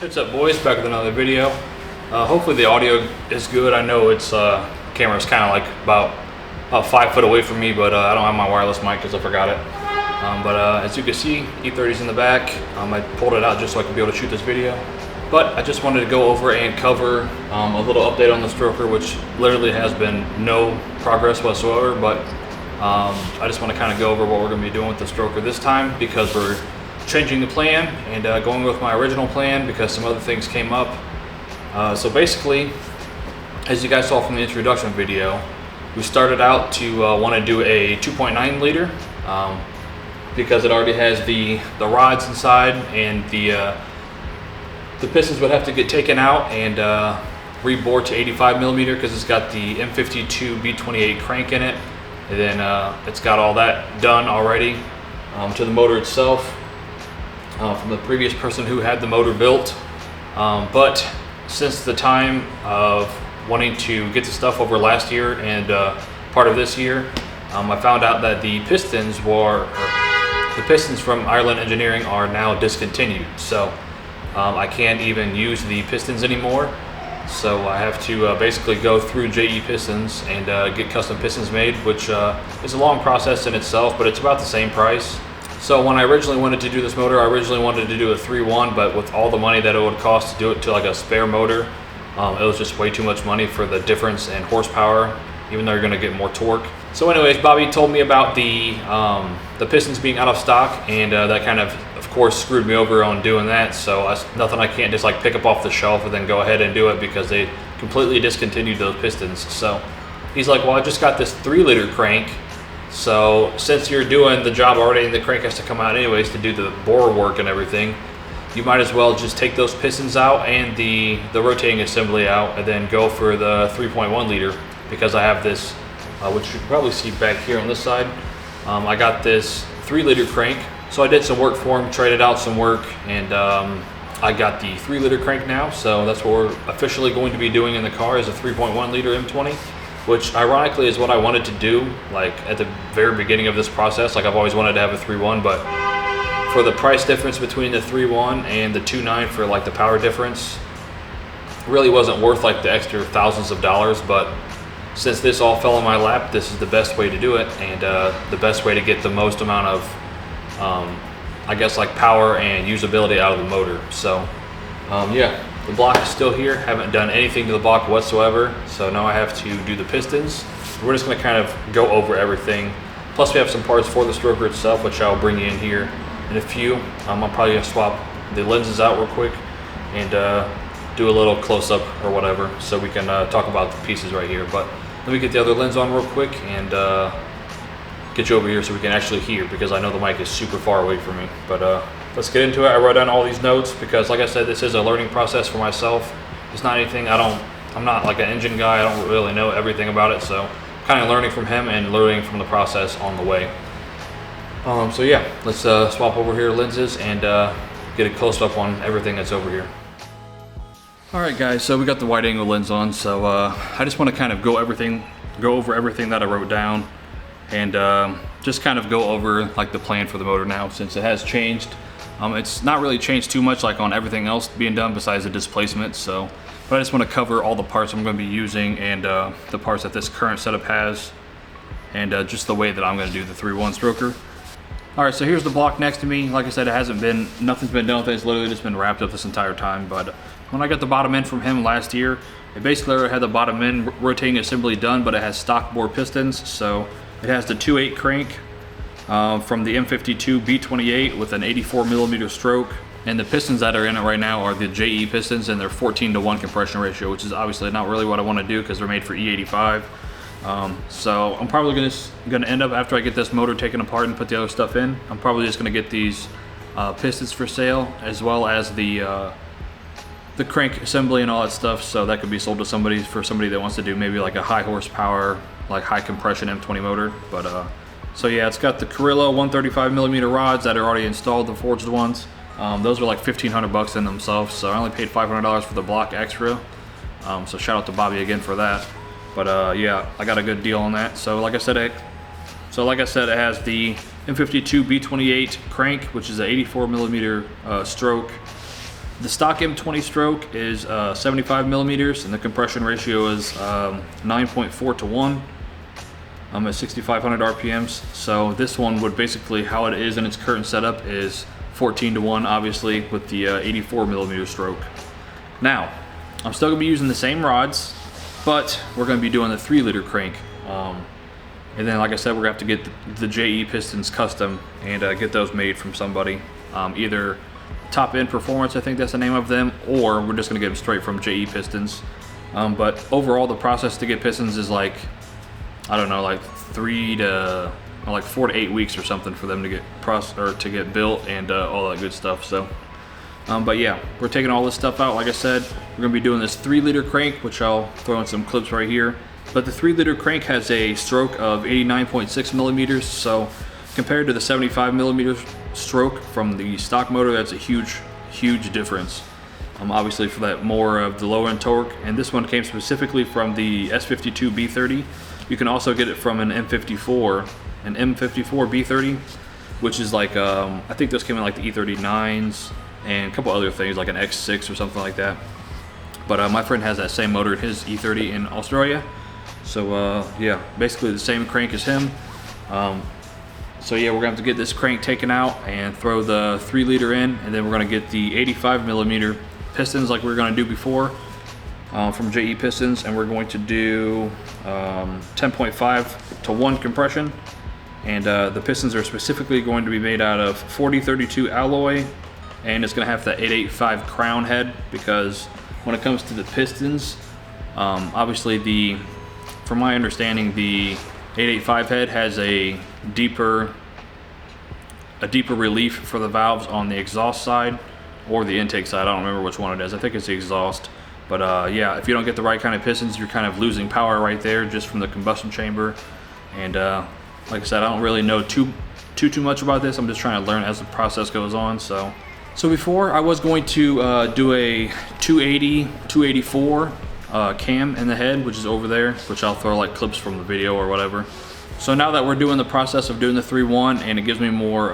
What's up, boys? Back with another video. Hopefully the audio is good. I know it's camera's kind of like about 5 foot away from me, but I don't have my wireless mic because I forgot it. As you can see, E30's in the back. I pulled it out just so I could be able to shoot this video. But I just wanted to go over and cover a little update on the stroker, which literally has been no progress whatsoever. But I just want to kind of go over what we're going to be doing with the stroker this time, because we're changing the plan and going with my original plan because some other things came up. So basically, as you guys saw from the introduction video, we started out to want to do a 2.9 liter because it already has the rods inside, and the pistons would have to get taken out and rebore to 85 millimeter because it's got the M52 B28 crank in it, and then it's got all that done already to the motor itself. From the previous person who had the motor built, but since the time of wanting to get the stuff over last year and part of this year, I found out that the pistons from Ireland Engineering are now discontinued. So I can't even use the pistons anymore. So I have to basically go through JE Pistons and get custom pistons made, which is a long process in itself, but it's about the same price. So when I originally wanted to do this motor, I originally wanted to do a 3.1, but with all the money that it would cost to do it to like a spare motor, it was just way too much money for the difference in horsepower, even though you're going to get more torque. So anyways, Bobby told me about the pistons being out of stock, and that kind of course screwed me over on doing that. So nothing I can't just like pick up off the shelf and then go ahead and do it, because they completely discontinued those pistons. So he's like, well, I just got this 3-liter crank. So since you're doing the job already and the crank has to come out anyways to do the bore work and everything, you might as well just take those pistons out and the rotating assembly out, and then go for the 3.1 liter, because I have this, which you can probably see back here on this side. I got this 3-liter crank. So I did some work for him, traded out some work, and I got the 3-liter crank now. So that's what we're officially going to be doing in the car, is a 3.1 liter M20. Which ironically is what I wanted to do, like at the very beginning of this process. Like I've always wanted to have a 3.1, but for the price difference between the 3.1 and the 2.9 for like the power difference, really wasn't worth like the extra thousands of dollars. But since this all fell in my lap, this is the best way to do it, and the best way to get the most amount of, I guess, like power and usability out of the motor. So yeah. The block is still here. Haven't done anything to the block whatsoever. So now I have to do the pistons. We're just going to kind of go over everything. Plus we have some parts for the stroker itself, which I'll bring you in here in a few. I'm probably going to swap the lenses out real quick and do a little close-up or whatever, so we can talk about the pieces right here. But let me get the other lens on real quick and get you over here so we can actually hear, because I know the mic is super far away from me. But let's get into it. I wrote down all these notes because, like I said, this is a learning process for myself. It's not anything I'm not like an engine guy. I don't really know everything about it, so I'm kind of learning from him and learning from the process on the way. So yeah, let's swap over here lenses and get a close-up on everything that's over here. All right, guys, so we got the wide-angle lens on. So I just want to kind of go over everything that I wrote down, and just kind of go over like the plan for the motor now, since it has changed. It's not really changed too much like on everything else being done besides the displacement. So, but I just want to cover all the parts I'm going to be using, and the parts that this current setup has, and just the way that I'm going to do the 3.1 stroker. All right, so here's the block next to me. Like I said, nothing's been done with it. It's literally just been wrapped up this entire time. But when I got the bottom end from him last year, it basically already had the bottom end rotating assembly done, but it has stock bore pistons. So it has the 2.8 crank from the M52 B28 with an 84 millimeter stroke, and the pistons that are in it right now are the JE Pistons, and they're 14:1 compression ratio, which is obviously not really what I want to do because they're made for E85. So I'm probably gonna end up, after I get this motor taken apart and put the other stuff in, I'm probably just gonna get these pistons for sale, as well as the crank assembly and all that stuff. So that could be sold to somebody that wants to do maybe like a high horsepower, like high compression M20 motor. But so yeah, it's got the Carillo 135 millimeter rods that are already installed, the forged ones. Those are like $1,500 in themselves, so I only paid $500 for the block extra. So shout out to Bobby again for that. But yeah, I got a good deal on that. So like I said, it has the M52 B28 crank, which is an 84 millimeter stroke. The stock M20 stroke is 75 millimeters, and the compression ratio is 9.4 to 1. I'm at 6,500 RPMs. So this one would basically, how it is in its current setup, is 14 to 1, obviously, with the 84 millimeter stroke. Now, I'm still gonna be using the same rods, but we're gonna be doing the 3-liter crank. And then, like I said, we're gonna have to get the JE Pistons custom and get those made from somebody. Either Top End Performance, I think that's the name of them, or we're just gonna get them straight from JE Pistons. But overall, the process to get pistons is like, I don't know, like 4 to 8 weeks or something for them to get built and all that good stuff. So, but yeah, we're taking all this stuff out. Like I said, we're gonna be doing this 3-liter crank, which I'll throw in some clips right here. But the 3-liter crank has a stroke of 89.6 millimeters. So compared to the 75 millimeter stroke from the stock motor, that's a huge difference. Obviously for that more of the low end torque, and this one came specifically from the S52 B30. You can also get it from an M54 B30, which is like, I think those came in like the E39s and a couple other things like an X6 or something like that. But my friend has that same motor in his E30 in Australia. So yeah, basically the same crank as him. So yeah, we're gonna have to get this crank taken out and throw the 3-liter in, and then we're gonna get the 85 millimeter pistons like we were gonna do before from JE Pistons, and we're going to do 10.5 to 1 compression. And the pistons are specifically going to be made out of 4032 alloy, and it's gonna have the 885 crown head, because when it comes to the pistons, obviously from my understanding, the 885 head has a deeper relief for the valves on the exhaust side or the intake side. I don't remember which one it is. I think it's the exhaust. But yeah, if you don't get the right kind of pistons, you're kind of losing power right there just from the combustion chamber. And like I said, I don't really know too much about this. I'm just trying to learn as the process goes on. So before, I was going to do a 280, 284 cam in the head, which is over there, which I'll throw like clips from the video or whatever. So now that we're doing the process of doing the 3.1 and it gives me more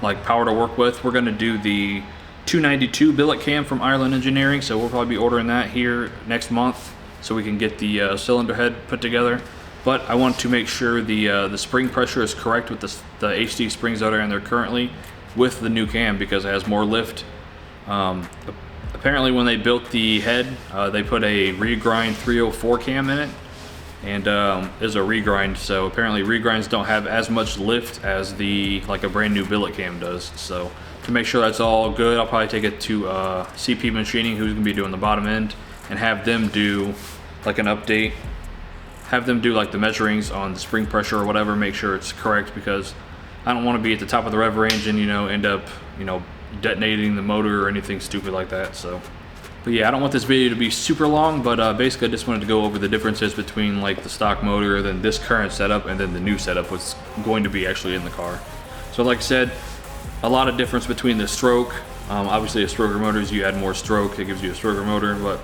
like power to work with, we're going to do the 292 billet cam from Ireland Engineering. So we'll probably be ordering that here next month so we can get the cylinder head put together. But I want to make sure the spring pressure is correct with the HD springs that are in there currently with the new cam, because it has more lift. Apparently when they built the head, they put a regrind 304 cam in it, and is a regrind, so apparently regrinds don't have as much lift as like a brand new billet cam does. So to make sure that's all good, I'll probably take it to CP Machining, who's gonna be doing the bottom end, and have them do like an update, have them do like the measurings on the spring pressure or whatever, make sure it's correct, because I don't want to be at the top of the rev range and end up detonating the motor or anything stupid like that. So, but yeah, I don't want this video to be super long, but basically I just wanted to go over the differences between like the stock motor, then this current setup, and then the new setup, what's going to be actually in the car. So like I said, a lot of difference between the stroke. Obviously a stroker motor, you add more stroke, it gives you a stroker motor, but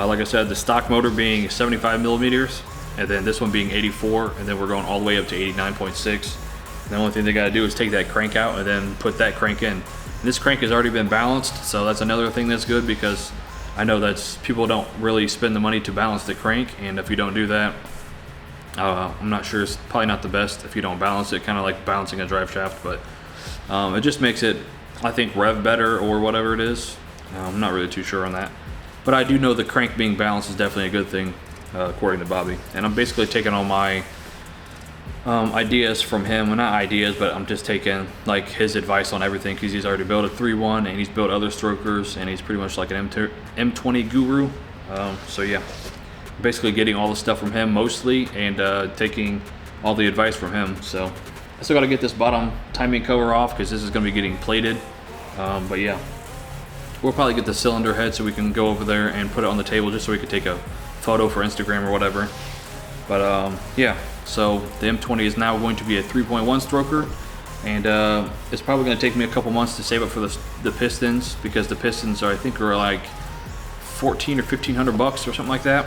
like I said, the stock motor being 75 millimeters, and then this one being 84, and then we're going all the way up to 89.6. The only thing they gotta do is take that crank out and then put that crank in. This crank has already been balanced, so that's another thing that's good, because I know that people don't really spend the money to balance the crank, and if you don't do that, I'm not sure, it's probably not the best if you don't balance it, kind of like balancing a drive shaft, but it just makes it, I think, rev better or whatever it is. I'm not really too sure on that, but I do know the crank being balanced is definitely a good thing, according to Bobby. And I'm basically taking all my ideas from him. Well, not ideas, but I'm just taking like his advice on everything, because he's already built a 3.1 and he's built other strokers, and he's pretty much like an M20 guru. So yeah, basically getting all the stuff from him mostly, and taking all the advice from him. So I still got to get this bottom timing cover off, because this is going to be getting plated. But yeah, we'll probably get the cylinder head so we can go over there and put it on the table, just so we could take a photo for Instagram or whatever. But yeah, so the M20 is now going to be a 3.1 stroker, and it's probably going to take me a couple months to save up for the pistons, because the pistons are, I think, are like 14 or 1500 bucks or something like that.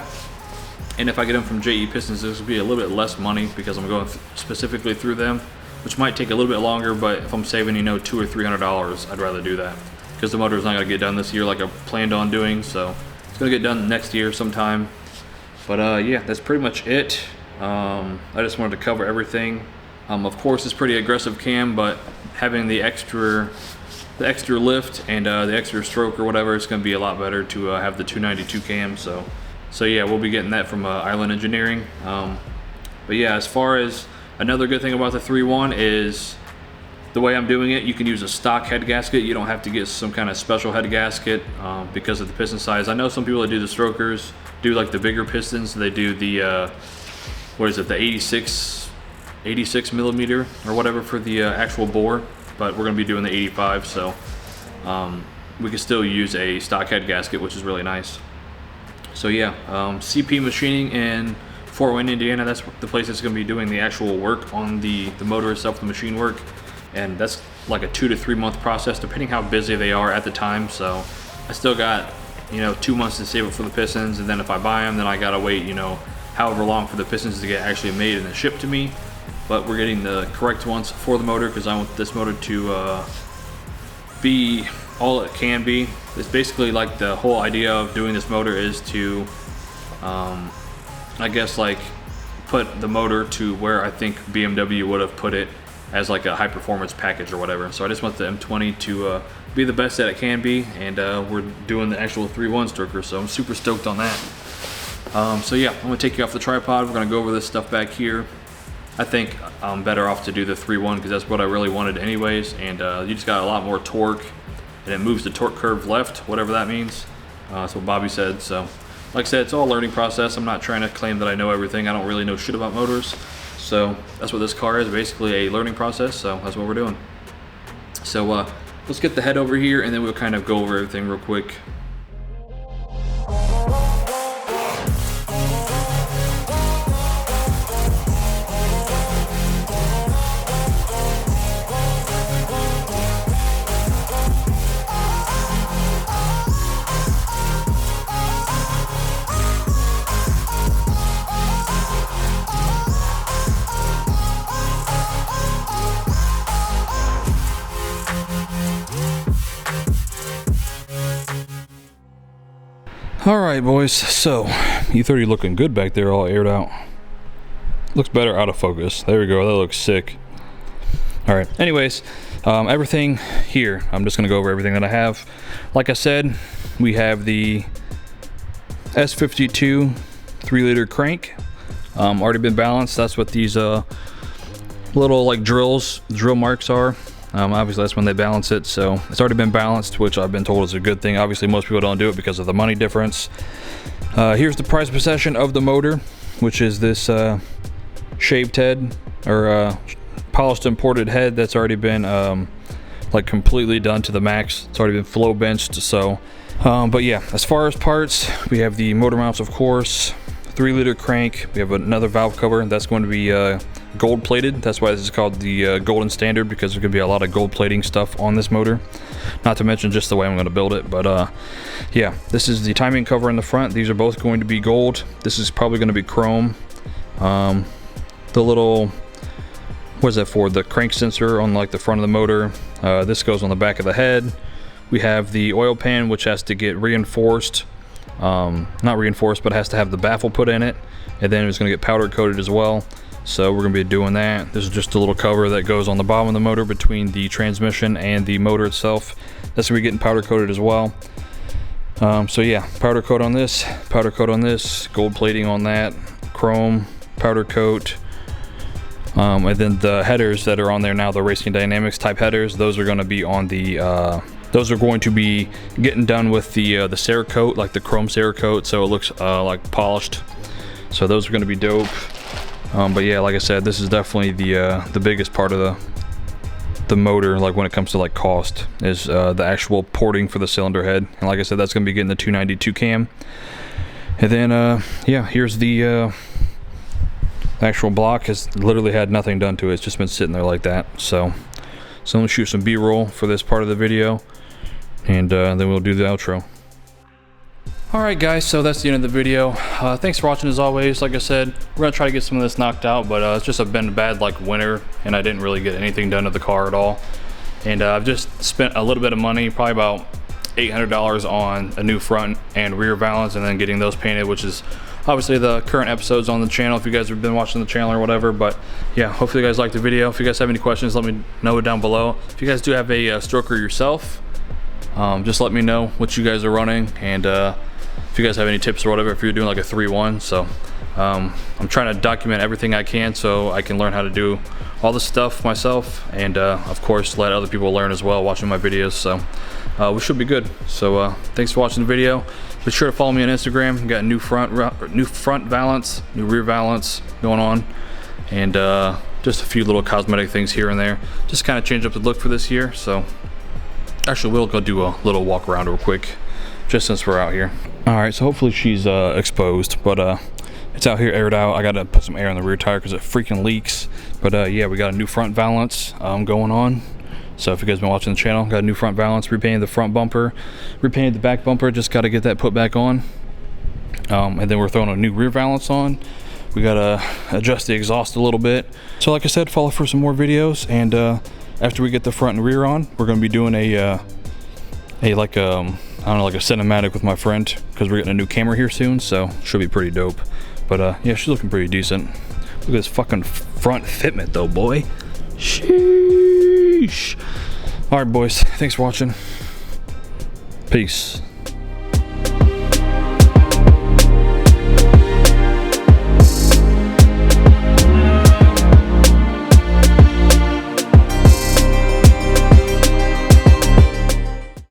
And if I get them from JE Pistons, this will be a little bit less money, because I'm going specifically through them, which might take a little bit longer. But if I'm saving $200 or $300, I'd rather do that. because the motor is not going to get done this year like I planned on doing, so it's going to get done next year sometime. But yeah, that's pretty much it. I just wanted to cover everything. Of course, it's pretty aggressive cam, but having the extra lift and the extra stroke or whatever, it's going to be a lot better to have the 292 cam. So yeah, we'll be getting that from Island Engineering. But yeah, as far as another good thing about the 3.1 is the way I'm doing it, you can use a stock head gasket. You don't have to get some kind of special head gasket because of the piston size. I know some people that do the strokers do like the bigger pistons. They do the what is it, the 86 millimeter or whatever for the actual bore, but we're going to be doing the 85, so we can still use a stock head gasket, which is really nice. So yeah, CP Machining in Fort Wayne, Indiana, that's the place that's going to be doing the actual work on the motor itself, the machine work, and that's like a 2 to 3 month process depending how busy they are at the time. So I still got, you know, 2 months to save up for the pistons, and then if I buy them, then I gotta wait, you know, however long for the pistons to get actually made and then shipped to me. But we're getting the correct ones for the motor because I want this motor to be all it can be. It's basically like the whole idea of doing this motor is to I guess like put the motor to where I think BMW would have put it as like a high performance package or whatever. So I just want the M20 to be the best that it can be, and we're doing the actual 3.1 stroker, so I'm super stoked on that. So yeah, I'm gonna take you off the tripod. We're gonna go over this stuff back here. I think I'm better off to do the 3.1 because that's what I really wanted anyways, and you just got a lot more torque, and it moves the torque curve left, whatever that means. That's what Bobby said. So like I said, it's all a learning process. I'm not trying to claim that I know everything. I don't really know shit about motors. So that's what this car is, basically a learning process. So that's what we're doing. So let's get the head over here and then we'll kind of go over everything real quick. Alright boys, so E30 looking good back there, all aired out. Looks better out of focus. There we go, that looks sick. Alright, anyways, everything here, I'm just going to go over everything that I have. Like I said, we have the S52 3-liter crank. Already been balanced. That's what these little like drill marks are. Obviously that's when they balance it, so it's already been balanced, which I've been told is a good thing. Obviously most people don't do it because of the money difference. Here's the price per session of the motor, which is this shaved head, or polished imported head that's already been like completely done to the max. It's already been flow benched. So but yeah, as far as parts, we have the motor mounts, of course, 3-liter crank. We have another valve cover that's going to be gold plated. That's why this is called the golden standard, because there's gonna be a lot of gold plating stuff on this motor, not to mention just the way I'm going to build it. But yeah, this is the timing cover in the front. These are both going to be gold. This is probably going to be chrome. The little, what is that for, the crank sensor on like the front of the motor, this goes on the back of the head. We have the oil pan, which has to get reinforced, not reinforced, but has to have the baffle put in it, and then it's going to get powder coated as well. So we're going to be doing that. This is just a little cover that goes on the bottom of the motor between the transmission and the motor itself. That's going to be getting powder coated as well. So yeah, powder coat on this, gold plating on that, chrome, powder coat. And then the headers that are on there now, the Racing Dynamics type headers, those are going to be on the those are going to be getting done with the Cerakote, like the chrome Cerakote, so it looks like polished. So those are going to be dope. But yeah, like I said, this is definitely the biggest part of the motor, like when it comes to like cost, is the actual porting for the cylinder head. And like I said, that's going to be getting the 292 cam. And then yeah, here's the actual block. Has literally had nothing done to it. It's just been sitting there like that. So I'm gonna shoot some B-roll for this part of the video, and then we'll do the outro. Alright guys, so that's the end of the video. Thanks for watching as always. Like I said, we're going to try to get some of this knocked out, but it's just been a bad like winter, and I didn't really get anything done to the car at all. And I've just spent a little bit of money, probably about $800 on a new front and rear valance, and then getting those painted, which is obviously the current episodes on the channel if you guys have been watching the channel or whatever. But yeah, hopefully you guys liked the video. If you guys have any questions, let me know it down below. If you guys do have a stroker yourself, just let me know what you guys are running, and if you guys have any tips or whatever, if you're doing like a 3-1. So I'm trying to document everything I can so I can learn how to do all this stuff myself, and of course let other people learn as well watching my videos. So we should be good. So thanks for watching the video. Be sure to follow me on Instagram. Got new front valance, new rear valance going on, and just a few little cosmetic things here and there, just kind of change up the look for this year. So actually we'll go do a little walk around real quick just since we're out here. All right, so hopefully she's exposed, but it's out here aired out. I gotta put some air in the rear tire because it freaking leaks. But yeah, we got a new front valance going on. So if you guys been watching the channel, got a new front valance, repainted the front bumper, repainted the back bumper, just got to get that put back on. And then we're throwing a new rear valance on. We got to adjust the exhaust a little bit. So like I said, follow for some more videos, and after we get the front and rear on, we're going to be doing a like I don't know, like a cinematic with my friend, because we're getting a new camera here soon, so should be pretty dope. But yeah, she's looking pretty decent. Look at this fucking front fitment though, boy. Sheesh. All right, boys, thanks for watching. Peace.